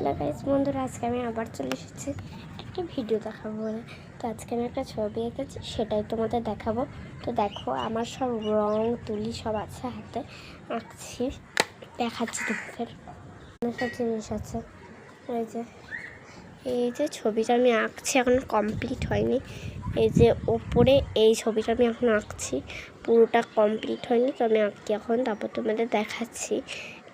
Hello guys বন্ধুরা, আজকে আমি আবার চলে এসেছি একটা ভিডিও দেখাবো বলে। তো আজকে আমি একটা ছবি এঁকেছি, সেটাই তোমাদের দেখাবো। তো দেখো, আমার সব রং তুলি সব আছে হাতে, আঁকছি, দেখাচ্ছি তোমাদের। সব জিনিস আছে। এই যে ছবিটা আমি আঁকছি, এখন কমপ্লিট হয়নি। এই যে ওপরে এই ছবিটা আমি এখন আঁকছি, পুরোটা কমপ্লিট হয়নি। তো আমি আঁকি এখন, তারপর তোমাদের দেখাচ্ছি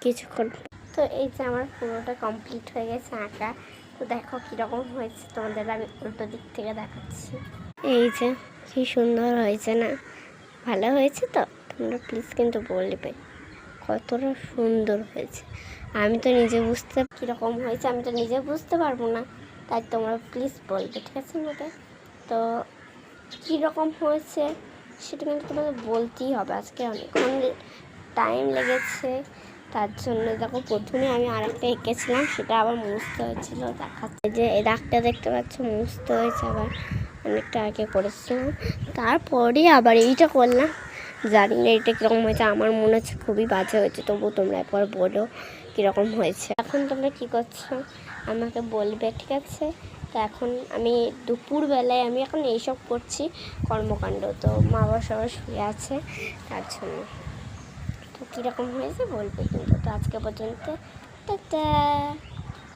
কিছুক্ষণ। তো এই যে আমার পুরোটা কমপ্লিট হয়ে গেছে আঁকা। তো দেখো কীরকম হয়েছে, তোমাদের আমি উল্টো দিক থেকে দেখাচ্ছি। এই যে কী সুন্দর হয়েছে না? ভালো হয়েছে তো? তোমরা প্লিজ কিন্তু বলবে কতটা সুন্দর হয়েছে। আমি তো নিজে বুঝতে কীরকম হয়েছে আমি তো নিজে বুঝতে পারবো না, তাই তোমরা প্লিজ বলবে, ঠিক আছে আমাকে? তো কীরকম হয়েছে সেটা কিন্তু তোমাদের বলতেই হবে। আজকে অনেকক্ষণ টাইম লেগেছে, তার জন্য দেখো প্রথমে আমি আরেকটা এঁকেছিলাম, সেটা আবার মুছতে হয়েছিল। দেখাচ্ছে যে এই দাগটা দেখতে পাচ্ছ, মুছতে হয়েছে, আবার অনেকটা আগে করেছিলাম, তারপরে আবার এইটা করলাম। জানি না এটা কীরকম হয়েছে, আমার মনে হচ্ছে খুবই বাজে হয়েছে, তবুও তোমরা একবার বলো কীরকম হয়েছে। এখন তোমরা কী করছো আমাকে বলবে, ঠিক আছে? তো এখন আমি দুপুরবেলায় আমি এখন এইসব করছি কর্মকাণ্ড। তো মা বাবা সবাই শুয়ে আছে, তার জন্য। তো কীরকম হয়েছে বলবে কিন্তু। তো আজকে পর্যন্ত টাটা।